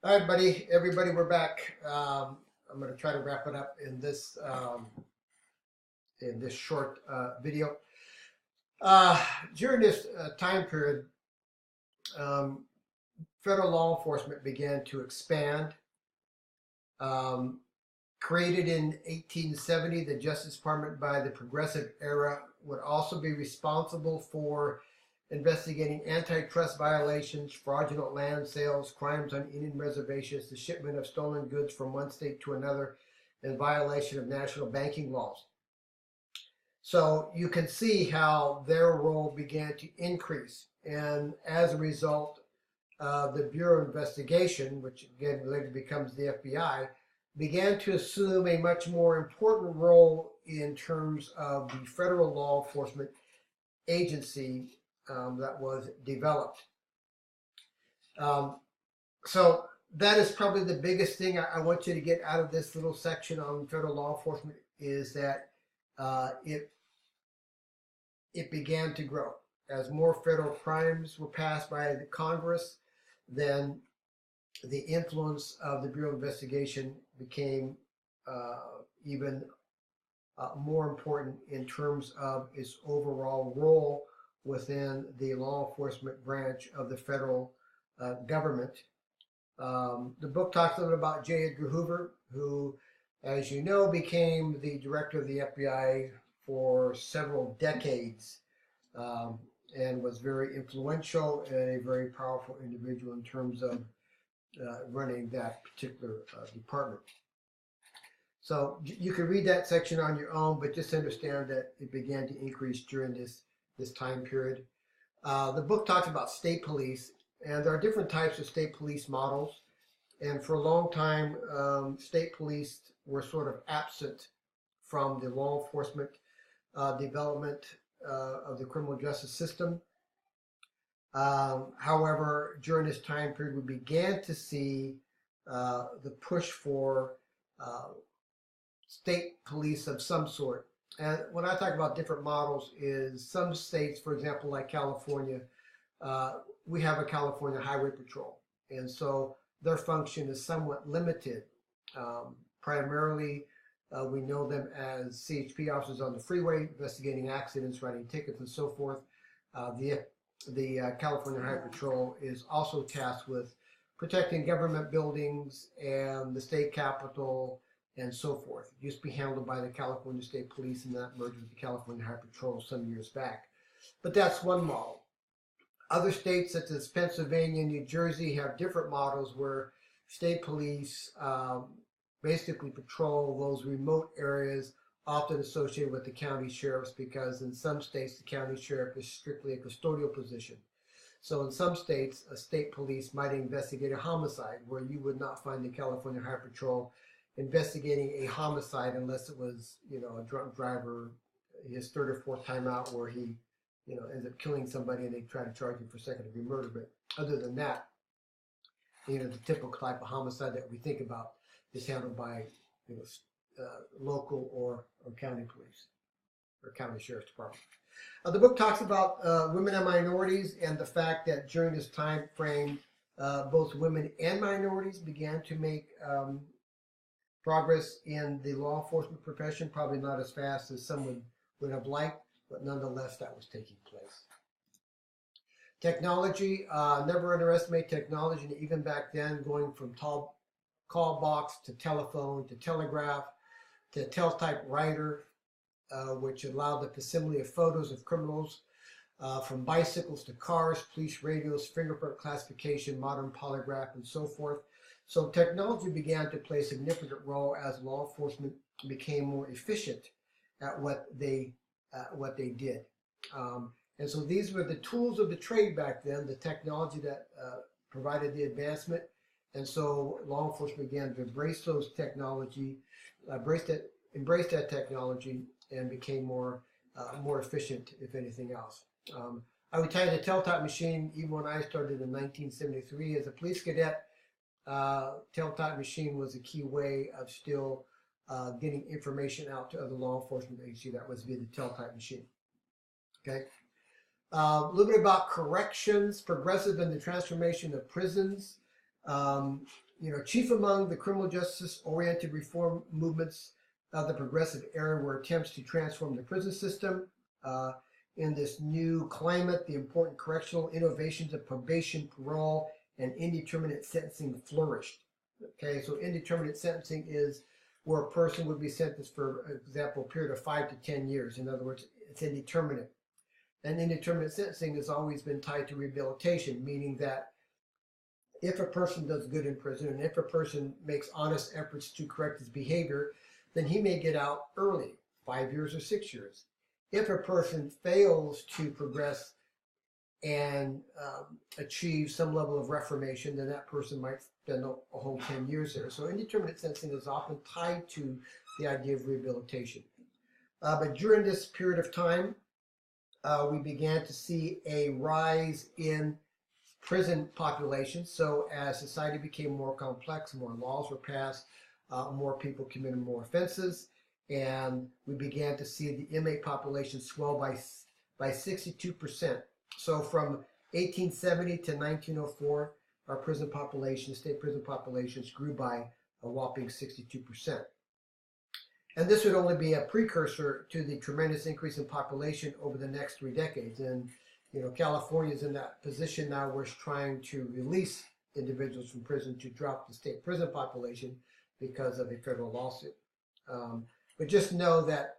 All right, buddy. Everybody, we're back. I'm going to try to wrap it up in this short video. Uh, During this time period, um, federal law enforcement began to expand. Um, Created in 1870, the Justice Department by the Progressive era would also be responsible for investigating antitrust violations, fraudulent land sales, crimes on Indian reservations, the shipment of stolen goods from one state to another, and violation of national banking laws. So you can see how their role began to increase. And as a result, the Bureau of Investigation, which again later becomes the FBI, began to assume a much more important role in terms of the federal law enforcement agency that was developed. Um, so that is probably the biggest thing I want you to get out of this little section on federal law enforcement is that it began to grow as more federal crimes were passed by the Congress. Then the influence of the Bureau of Investigation became even more important in terms of its overall role within the law enforcement branch of the federal government. The book talks a little about J. Edgar Hoover, who, as you know, became the director of the FBI for several decades um, and was very influential and a very powerful individual in terms of running that particular department. So you can read that section on your own, but just understand that it began to increase during this time period. The book talks about state police, and there are different types of state police models. And for a long time, state police were sort of absent from the law enforcement development of the criminal justice system. However, during this time period, we began to see the push for uh, state police of some sort. And when I talk about different models, is some states, for example, like California, we have a California Highway Patrol, and so their function is somewhat limited. Primarily, we know them as CHP officers on the freeway, investigating accidents, writing tickets, and so forth. The California Highway Patrol is also tasked with protecting government buildings and the state capitol and so forth. It used to be handled by the California State Police, and that merged with the California Highway Patrol some years back. But that's one model. Other states, such as Pennsylvania and New Jersey, have different models where state police basically patrol those remote areas, often associated with the county sheriffs, because in some states the county sheriff is strictly a custodial position. So in some states, a state police might investigate a homicide where you would not find the California Highway Patrol investigating a homicide unless it was, a drunk driver, his third or fourth time out where he, ends up killing somebody and they try to charge him for second degree murder. But other than that, the typical type of homicide that we think about is handled by, local or county police or county sheriff's department. The book talks about women and minorities and the fact that during this time frame, both women and minorities began to make progress in the law enforcement profession, probably not as fast as some would have liked, but nonetheless, that was taking place. Technology, never underestimate technology, even back then, going from call box to telephone to telegraph to teletype writer, which allowed the facsimile of photos of criminals, from bicycles to cars, police radios, fingerprint classification, modern polygraph, and so forth. So technology began to play a significant role as law enforcement became more efficient at what they did. And so these were the tools of the trade back then, the technology that provided the advancement. And so law enforcement began to embrace those technology, embrace that technology, and became more efficient, if anything else. I would tell you the teletype machine, even when I started in 1973 as a police cadet, teletype machine was a key way of still getting information out to other law enforcement agencies. That was via the teletype machine. Okay. A little bit about corrections, progressive in the transformation of prisons. Chief among the criminal justice-oriented reform movements of the progressive era were attempts to transform the prison system. In this new climate, the important correctional innovations of probation, parole, and indeterminate sentencing flourished. Okay, so indeterminate sentencing is where a person would be sentenced, for example, a period of 5 to 10 years. In other words, it's indeterminate. And indeterminate sentencing has always been tied to rehabilitation, meaning that if a person does good in prison and if a person makes honest efforts to correct his behavior, then he may get out early, 5 years or 6 years. If a person fails to progress and achieve some level of reformation, then that person might spend a whole 10 years there. So indeterminate sentencing is often tied to the idea of rehabilitation. But during this period of time, we began to see a rise in prison population. So as society became more complex, more laws were passed, more people committed more offenses, and we began to see the inmate population swell by 62%. So from 1870 to 1904, our prison population, state prison populations, grew by a whopping 62%. And this would only be a precursor to the tremendous increase in population over the next 3 decades. And California is in that position now where it's trying to release individuals from prison to drop the state prison population because of a federal lawsuit. But just know that,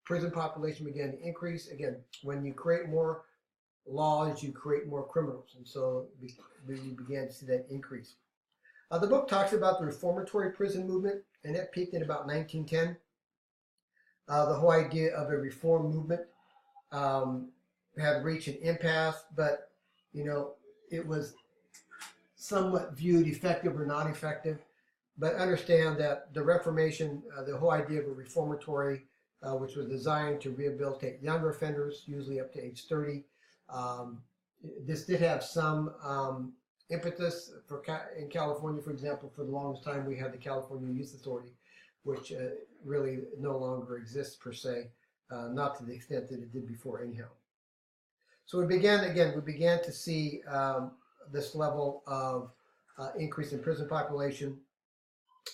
prison population began to increase. Again, when you create more laws, you create more criminals. And so we began to see that increase. The book talks about the reformatory prison movement, and it peaked in about 1910. The whole idea of a reform movement had reached an impasse, but, it was somewhat viewed effective or not effective. But understand that the Reformation, the whole idea of a reformatory, which was designed to rehabilitate younger offenders, usually up to age 30, this did have some impetus. In California, for example, for the longest time, we had the California Youth Authority, which really no longer exists per se, not to the extent that it did before anyhow. So we began to see this level of increase in prison population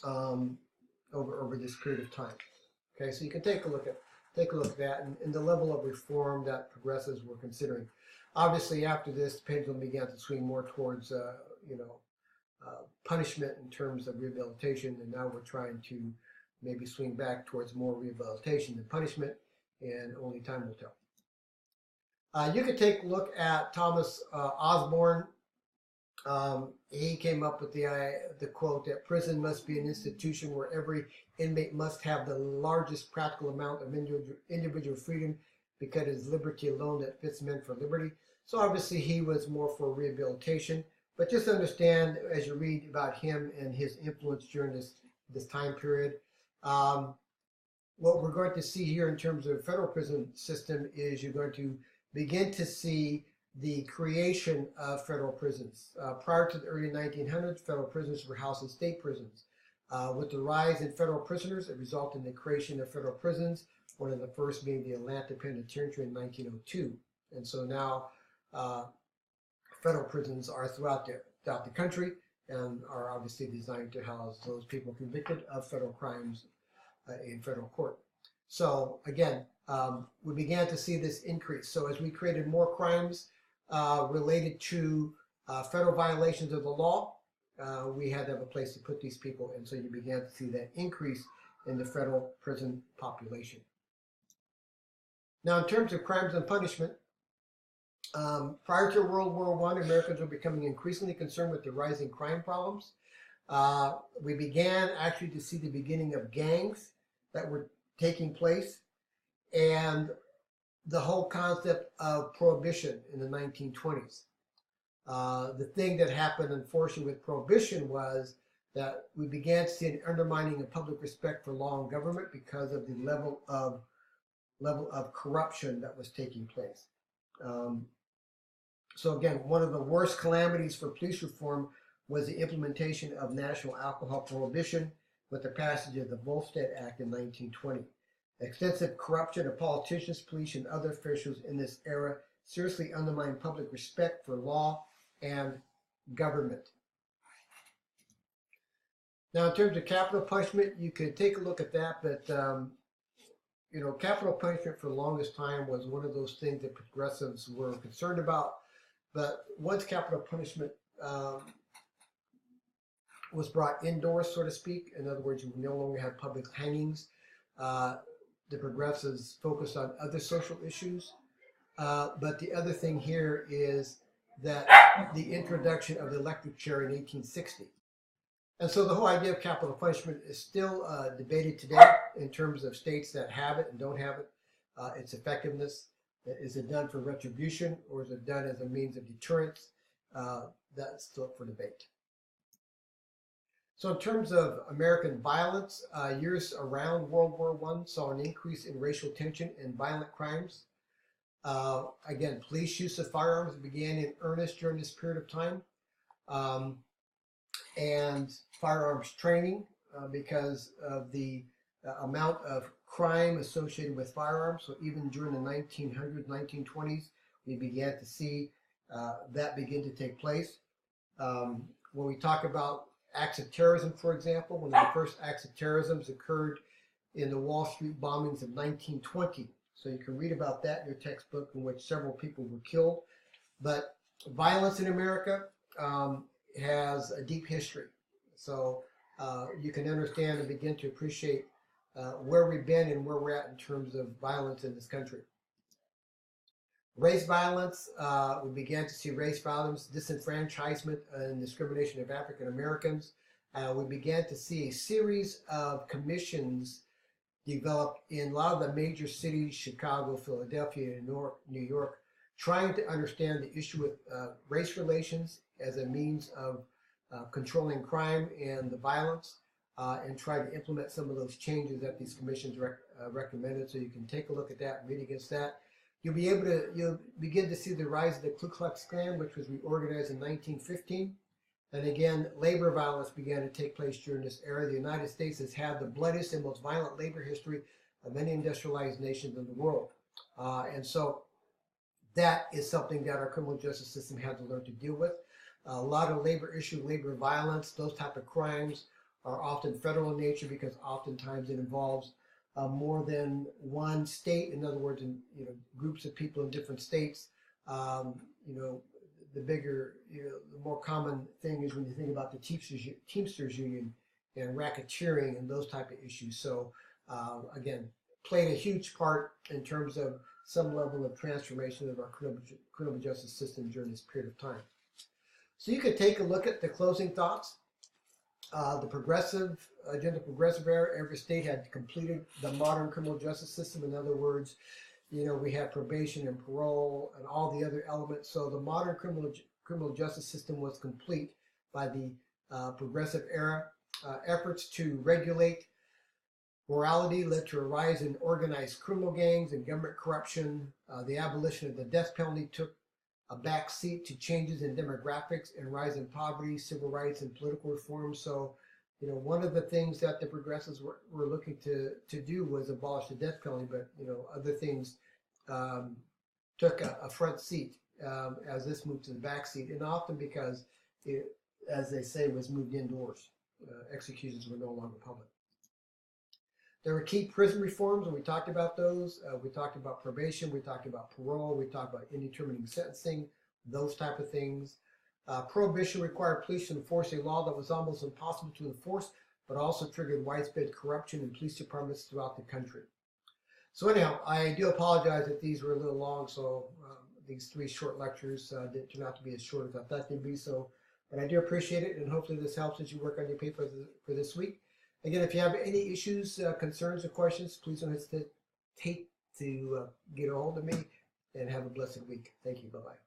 over this period of time. Okay, so you can take a look at that and the level of reform that progressives were considering. Obviously, after this, the pendulum began to swing more towards punishment in terms of rehabilitation, and now we're trying to maybe swing back towards more rehabilitation than punishment, and only time will tell. You could take a look at Thomas Osborne. He came up with the quote that prison must be an institution where every inmate must have the largest practical amount of individual freedom, because it is liberty alone that fits men for liberty. So obviously he was more for rehabilitation, but just understand as you read about him and his influence during this time period, what we're going to see here in terms of federal prison system is you're going to begin to see the creation of federal prisons. Prior to the early 1900s, federal prisons were housed in state prisons. With the rise in federal prisoners, it resulted in the creation of federal prisons, one of the first being the Atlanta Penitentiary in 1902. And so now federal prisons are throughout the country and are obviously designed to house those people convicted of federal crimes in federal court. So again, we began to see this increase. So as we created more crimes related to federal violations of the law, we had to have a place to put these people, and so you began to see that increase in the federal prison population. Now, in terms of crimes and punishment, prior to World War I, Americans were becoming increasingly concerned with the rising crime problems. We began actually to see the beginning of gangs that were taking place, and the whole concept of prohibition in the 1920s. The thing that happened, unfortunately, with prohibition was that we began to see an undermining of public respect for law and government because of the level of corruption that was taking place. So again, one of the worst calamities for police reform was the implementation of national alcohol prohibition with the passage of the Volstead Act in 1920. Extensive corruption of politicians, police, and other officials in this era seriously undermined public respect for law and government. Now, in terms of capital punishment, you could take a look at that, but capital punishment for the longest time was one of those things that progressives were concerned about. But once capital punishment was brought indoors, so to speak, in other words, you no longer have public hangings, the progressives focused on other social issues. But the other thing here is that the introduction of the electric chair in 1860. And so the whole idea of capital punishment is still debated today in terms of states that have it and don't have it, its effectiveness. Is it done for retribution, or is it done as a means of deterrence? That's still up for debate. So in terms of American violence, years around World War I saw an increase in racial tension and violent crimes. Again, police use of firearms began in earnest during this period of time. And firearms training, because of the amount of crime associated with firearms. So even during the 1900s, 1920s, we began to see that begin to take place. When we talk about acts of terrorism, for example, one of the first acts of terrorism occurred in the Wall Street bombings of 1920. So you can read about that in your textbook, in which several people were killed. But violence in America has a deep history. So you can understand and begin to appreciate where we've been and where we're at in terms of violence in this country. Race violence, we began to see race violence, disenfranchisement and discrimination of African Americans. We began to see a series of commissions developed in a lot of the major cities, Chicago, Philadelphia, New York, trying to understand the issue with race relations as a means of controlling crime and the violence, and try to implement some of those changes that these commissions recommended. So you can take a look at that and read against that. You'll begin to see the rise of the Ku Klux Klan, which was reorganized in 1915. And again, labor violence began to take place during this era. The United States has had the bloodiest and most violent labor history of any industrialized nations in the world. And so that is something that our criminal justice system had to learn to deal with. A lot of labor issue, labor violence, those type of crimes are often federal in nature, because oftentimes it involves more than one state. In other words, groups of people in different states. The bigger, the more common thing is when you think about the Teamsters Union and racketeering and those type of issues. So again, played a huge part in terms of some level of transformation of our criminal justice system during this period of time. So you could take a look at the closing thoughts. The progressive era, every state had completed the modern criminal justice system. In other words, we had probation and parole and all the other elements. So the modern criminal justice system was complete by the progressive era. Efforts to regulate morality led to a rise in organized criminal gangs and government corruption. The abolition of the death penalty took a back seat to changes in demographics and rise in poverty, civil rights, and political reform. So, one of the things that the progressives were looking to do was abolish the death penalty, but, other things took a front seat as this moved to the back seat, and often because it, as they say, was moved indoors. Executions were no longer public. There were key prison reforms, and we talked about those. We talked about probation, we talked about parole, we talked about indeterminate sentencing, those type of things. Prohibition required police to enforce a law that was almost impossible to enforce, but also triggered widespread corruption in police departments throughout the country. So anyhow, I do apologize if these were a little long, so these 3 short lectures didn't turn out to be as short as I thought they'd be. So, but I do appreciate it, and hopefully this helps as you work on your paper for this week. Again, if you have any issues, concerns, or questions, please don't hesitate to get a hold of me, and have a blessed week. Thank you. Bye-bye.